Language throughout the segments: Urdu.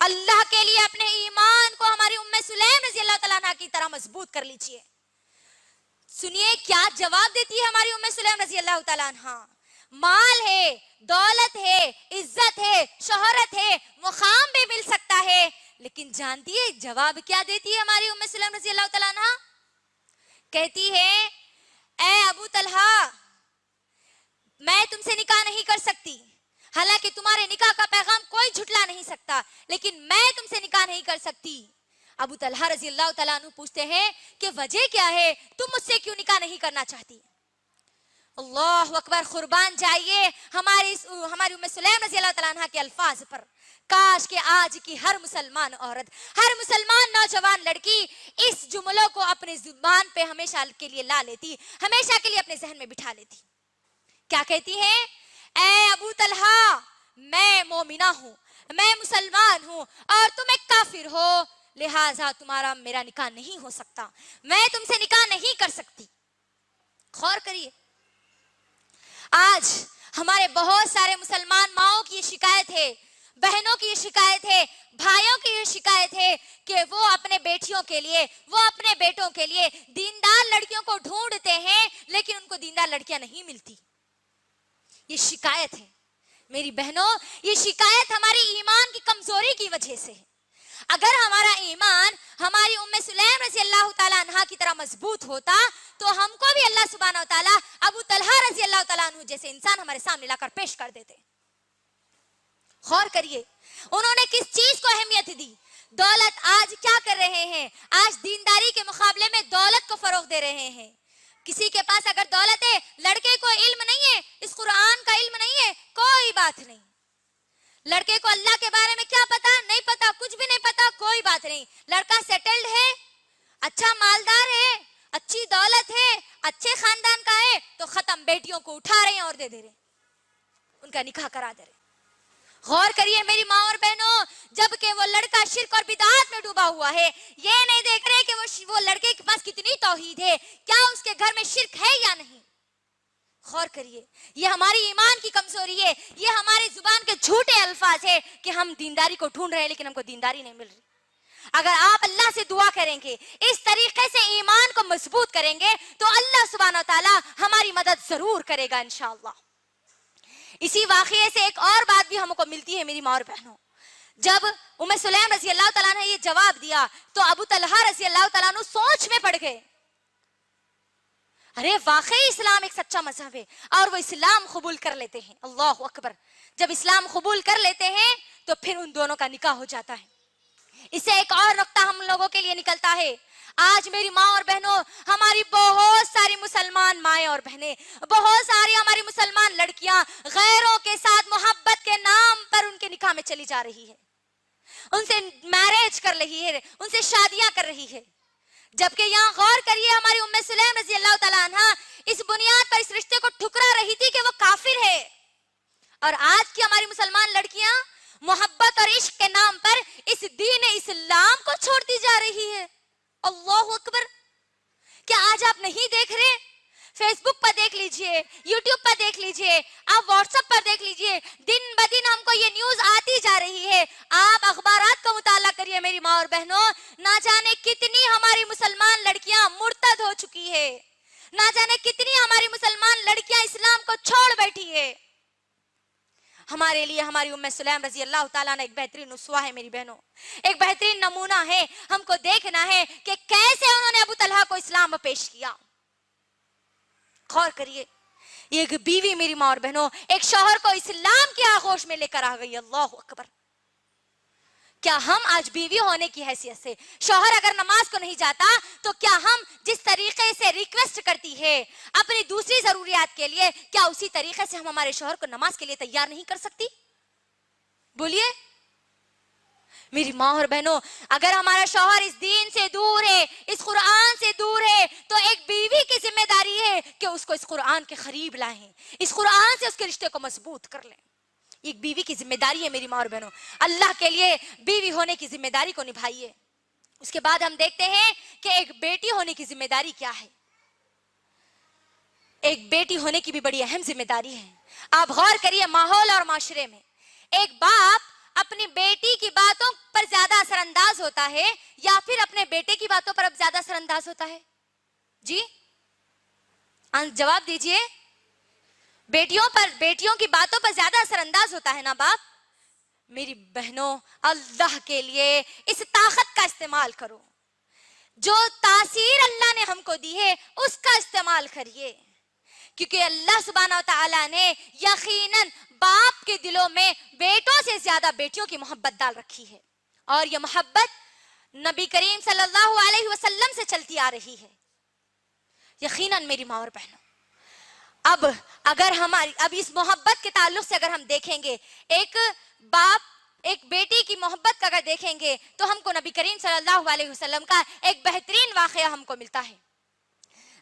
اللہ کے لیے اپنے ایمان کو ہماری ام سلیم رضی اللہ تعالیٰ عنہ کی طرح مضبوط کر لیجئے. سنیے کیا جواب دیتی ہے ہماری ام سلیم رضی اللہ تعالیٰ عنہ. مال ہے، دولت ہے، عزت ہے، شہرت ہے، مقام بھی مل سکتا ہے، لیکن جانتی ہے جواب کیا دیتی ہے ہماری ام سلیم رضی اللہ تعالیٰ عنہ؟ کہتی ہے اے ابو طلحہ میں تم سے نکاح نہیں کر سکتی، حالانکہ تمہارے نکاح کا پیغام کوئی جھٹلا نہیں سکتا، لیکن میں تم سے نکاح نہیں کر سکتی. ابو طلحہ رضی اللہ تعالیٰ عنہ پوچھتے ہیں کہ وجہ کیا ہے، تم مجھ سے کیوں نکاح نہیں کرنا چاہتی؟ اللہ اکبر، قربان جائیے ہماری ام سلیم رضی اللہ تعالیٰ عنہ کے الفاظ پر. کاش کہ آج کی ہر مسلمان عورت، ہر مسلمان نوجوان لڑکی اس جملوں کو اپنے زبان پہ ہمیشہ کے لیے لا لیتی، ہمیشہ کے لیے اپنے ذہن میں بٹھا لیتی. کیا کہتی ہے؟ اے ابو طلحہ میں مومنہ ہوں، میں مسلمان ہوں اور تم ایک کافر ہو، لہٰذا تمہارا میرا نکاح نہیں ہو سکتا، میں تم سے نکاح نہیں کر سکتی. غور کریے، آج ہمارے بہت سارے مسلمان ماؤں کی یہ شکایت ہے، بہنوں کی یہ شکایت ہے، بھائیوں کی یہ شکایت ہے کہ وہ اپنے بیٹیوں کے لیے، وہ اپنے بیٹوں کے لیے دیندار لڑکیوں کو ڈھونڈتے ہیں، لیکن ان کو دیندار لڑکیاں نہیں ملتی. یہ شکایت ہے میری بہنوں، یہ شکایت ہماری ایمان کی کمزوری کی وجہ سے ہے. اگر ہمارا ایمان ہماری ام سلیم رضی اللہ تعالیٰ عنہ کی طرح مضبوط ہوتا تو ہم کو بھی اللہ سبحانہ و تعالیٰ ابو طلحہ رضی اللہ تعالیٰ عنہ جیسے انسان ہمارے سامنے لا کر پیش کر دیتے. غور کریے انہوں نے کس چیز کو اہمیت دی. دولت آج کیا کر رہے ہیں؟ آج دینداری کے مقابلے میں دولت کو فروغ دے رہے ہیں. کسی کے پاس اگر دولت ہے، لڑکے کو علم نہیں ہے، اس قرآن کا علم نہیں ہے، کوئی بات نہیں. لڑکے کو اللہ کے بارے میں کیا پتا؟ نہیں پتا، کچھ بھی نہیں پتا، کوئی بات نہیں. لڑکا سیٹلڈ ہے، اچھا مالدار ہے، اچھی دولت ہے، اچھے خاندان کا ہے، تو ختم، بیٹیوں کو اٹھا رہے ہیں اور دے رہے ہیں، ان کا نکاح کرا دے رہے. غور کریے میری ماں اور بہنوں، جبکہ وہ لڑکا شرک اور بدعات میں ڈوبا ہوا ہے، یہ نہیں دیکھ رہے کہ وہ لڑکے کے پاس کتنی توحید ہے، کیا اس کے گھر میں شرک ہے یا نہیں. غور کریے، یہ ہماری ایمان کی کمزوری ہے، یہ ہماری زبان کے جھوٹے الفاظ ہے کہ ہم دینداری کو ڈھونڈ رہے ہیں لیکن ہم کو دینداری نہیں مل رہی. اگر آپ اللہ سے دعا کریں گے، اس طریقے سے ایمان کو مضبوط کریں گے تو اللہ سبحانہ و تعالی ہماری مدد ضرور کرے گا انشاءاللہ. اسی واقعے سے ایک اور بات بھی ہم کو ملتی ہے میری ماں اور بہنوں. جب ام سلیم رضی اللہ تعالیٰ نے یہ جواب دیا تو ابو طلحہ رضی اللہ تعالیٰ عنہ سوچ میں پڑ گئے. ارے واقعی اسلام ایک سچا مذہب ہے اور وہ اسلام قبول کر لیتے ہیں. اللہ اکبر. جب اسلام قبول کر لیتے ہیں تو پھر ان دونوں کا نکاح ہو جاتا ہے. اس سے ایک اور نقطہ ہم لوگوں کے لیے نکلتا ہے. آج میری ماں اور بہنوں، ہماری بہت ساری مسلمان مائیں اور بہنیں، بہت ساری ہماری مسلمان لڑکیاں غیروں کے ساتھ محبت کے نام پر ان کے نکاح میں چلی جا رہی ہے، ان سے میرج کر رہی ہے، ان سے شادیاں کر رہی ہے. جبکہ یہاں غور کریے ہماری ام سلیم رضی اللہ تعالیٰ عنہ اس بنیاد پر اس رشتے کو ٹھکرا رہی تھی کہ وہ کافر ہے، اور آج کی ہماری مسلمان لڑکیاں محبت اور عشق کے نام پر اس دین اسلام کو چھوڑتی جا رہی ہے. اللہ اکبر. کیا آج آپ نہیں دیکھ رہے؟ فیس بک پر دیکھ لیجئے، یوٹیوب پر دیکھ لیجئے، آپ واٹس ایپ پر دیکھ لیجئے، دن بدن ہم کو یہ نیوز آتی جا رہی ہے. آپ اخبارات کا مطالعہ کریے میری ماں اور بہنوں، نہ جانے کتنی ہماری مسلمان لڑکیاں مرتد ہو چکی ہے، نہ جانے کتنی ہماری مسلمان لڑکیاں اسلام کو چھوڑ بیٹھی ہے. ہمارے لیے ہماری ام سلیم رضی اللہ تعالیٰ نے ایک بہترین اسوہ ہے میری بہنوں، ایک بہترین نمونہ ہے. ہم کو دیکھنا ہے کہ کیسے انہوں نے ابو طلحہ کو اسلام میں پیش کیا. غور کریے، ایک بیوی میری ماں اور بہنوں ایک شوہر کو اسلام کی آغوش میں لے کر آ گئی. اللہ اکبر. کیا ہم آج بیوی ہونے کی حیثیت سے شوہر اگر نماز کو نہیں جاتا تو کیا ہم جس طریقے سے ریکویسٹ کرتی ہے اپنی دوسری ضروریات کے لیے، کیا اسی طریقے سے ہم ہمارے شوہر کو نماز کے لیے تیار نہیں کر سکتی؟ بولیے میری ماں اور بہنوں، اگر ہمارا شوہر اس دین سے دور ہے، اس قرآن سے دور ہے، تو ایک بیوی کی ذمہ داری ہے کہ اس کو اس قرآن کے قریب لائیں، اس قرآن سے اس کے رشتے کو مضبوط کر لیں. ایک بیوی کی ذمہ داری ہے میری ماں اور بہنوں. اللہ کے لیے بیوی ہونے کی ذمہ داری کو نبھائیے. اس کے بعد ہم دیکھتے ہیں کہ ایک بیٹی ہونے کی ذمہ داری کیا ہے. ایک بیٹی ہونے کی بھی بڑی اہم ذمہ داری ہے. آپ غور کریے، ماحول اور معاشرے میں ایک باپ اپنی بیٹی کی باتوں پر زیادہ اثر انداز ہوتا ہے یا پھر اپنے بیٹے کی باتوں پر اب زیادہ اثر انداز ہوتا ہے؟ جی جواب دیجئے. بیٹیوں کی باتوں پر زیادہ اثر انداز ہوتا ہے نا باپ. میری بہنوں، اللہ کے لیے اس طاقت کا استعمال کرو. جو تاثیر اللہ نے ہم کو دی ہے اس کا استعمال کریے، کیونکہ اللہ سبحانہ و تعالیٰ نے یقیناً باپ کے دلوں میں بیٹوں سے زیادہ بیٹیوں کی محبت ڈال رکھی ہے، اور یہ محبت نبی کریم صلی اللہ علیہ وسلم سے چلتی آ رہی ہے. یقیناً میری ماں اور بہنوں، اب اس محبت کے تعلق سے اگر ہم دیکھیں گے، ایک باپ ایک بیٹی کی محبت کا اگر دیکھیں گے تو ہم کو نبی کریم صلی اللہ علیہ وسلم کا ایک بہترین واقعہ ہم کو ملتا ہے.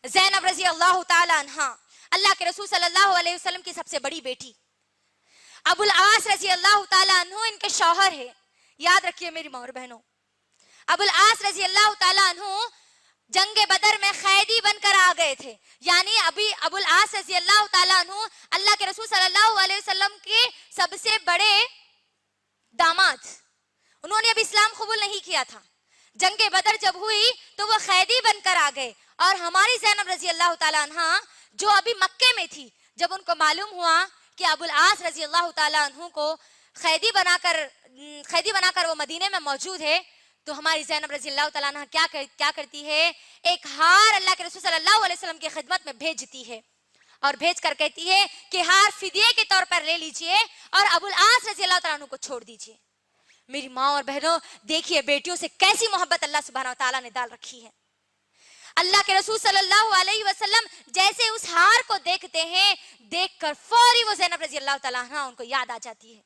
زینب رضی اللہ تعالی عنہا، اللہ کے رسول صلی اللہ علیہ وسلم کی سب سے بڑی بیٹی. ابو العاص رضی اللہ تعالی عنہ ان کے شوہر ہے. یاد رکھیے میری ماں اور بہنوں، ابو العاص رضی اللہ تعالی عنہ جنگ بدر میں قیدی بن کر آ گئے تھے. یعنی ابھی ابو العاص رضی اللہ تعالی عنہ اللہ کے رسول صلی اللہ علیہ وسلم کے سب سے بڑے داماد، انہوں نے ابھی اسلام قبول نہیں کیا تھا. جنگ بدر جب ہوئی تو وہ قیدی بن کر آ گئے، اور ہماری زینب رضی اللہ تعالی عنہ جو ابھی مکے میں تھی، جب ان کو معلوم ہوا کہ ابو العاص رضی اللہ تعالی عنہ کو قیدی بنا کر وہ مدینے میں موجود ہے، تو ہماری زینب رضی اللہ تعالیٰ عنہ کیا کرتی ہے؟ ایک ہار اللہ کے رسول صلی اللہ علیہ وسلم کی خدمت میں بھیجتی ہے، اور بھیج کر کہتی ہے کہ ہار فدیے کے طور پر لے لیجئے اور ابو العاص رضی اللہ تعالیٰ عنہ کو چھوڑ دیجئے. میری ماں اور بہنوں، دیکھیے بیٹیوں سے کیسی محبت اللہ سبحانہ و تعالیٰ نے ڈال رکھی ہے. اللہ کے رسول صلی اللہ علیہ وسلم جیسے اس ہار کو دیکھتے ہیں، دیکھ کر فوری وہ زینب رضی اللہ تعالیٰ عنہ ان کو یاد آ جاتی ہے،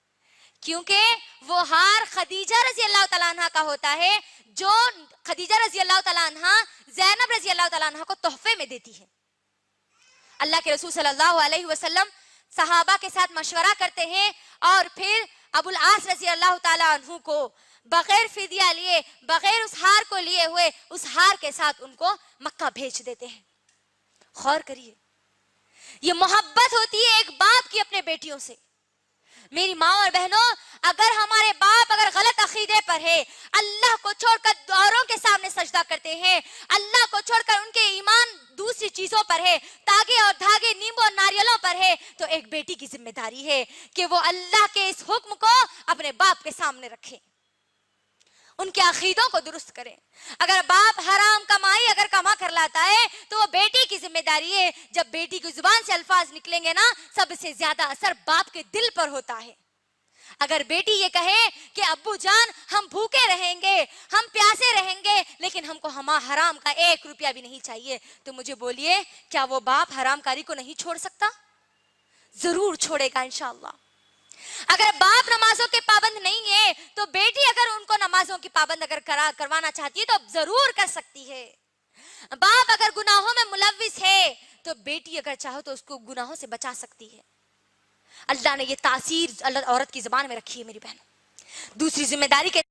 کیونکہ وہ ہار خدیجہ رضی اللہ تعالیٰ عنہ کا ہوتا ہے، جو خدیجہ رضی اللہ تعالیٰ عنہ زینب رضی اللہ تعالیٰ عنہ کو تحفے میں دیتی ہے. اللہ کے رسول صلی اللہ علیہ وسلم صحابہ کے ساتھ مشورہ کرتے ہیں، اور پھر ابو العاص رضی اللہ تعالیٰ عنہ کو بغیر فدیہ لیے، بغیر اس ہار کو لیے ہوئے، اس ہار کے ساتھ ان کو مکہ بھیج دیتے ہیں. غور کریے، یہ محبت ہوتی ہے ایک باپ کی اپنے بیٹیوں سے. میری ماں اور بہنوں، اگر ہمارے باپ اگر غلط عقیدے پر ہے، اللہ کو چھوڑ کر اوروں کے سامنے سجدہ کرتے ہیں، اللہ کو چھوڑ کر ان کے ایمان دوسری چیزوں پر ہے، تاگے اور دھاگے، نیمبو اور ناریلوں پر ہے، تو ایک بیٹی کی ذمہ داری ہے کہ وہ اللہ کے اس حکم کو اپنے باپ کے سامنے رکھے، ان کے عقیدوں کو درست کریں. اگر باپ حرام کمائی اگر کما کر لاتا ہے تو وہ بیٹی کی ذمہ داری ہے. جب بیٹی کی زبان سے الفاظ نکلیں گے نا، سب سے زیادہ اثر باپ کے دل پر ہوتا ہے. اگر بیٹی یہ کہے کہ ابو جان ہم بھوکے رہیں گے، ہم پیاسے رہیں گے، لیکن ہم کو حرام کا 1 روپیہ بھی نہیں چاہیے، تو مجھے بولیے کیا وہ باپ حرام کاری کو نہیں چھوڑ سکتا؟ ضرور چھوڑے گا انشاءاللہ. اگر باپ نمازوں کے پابند نہیں ہے تو بیٹی اگر ان کو نمازوں کی پابند اگر کروانا چاہتی ہے تو ضرور کر سکتی ہے. باپ اگر گناہوں میں ملوث ہے تو بیٹی اگر چاہو تو اس کو گناہوں سے بچا سکتی ہے. اللہ نے یہ تاثیر عورت کی زبان میں رکھی ہے میری بہنوں. دوسری ذمہ داری کے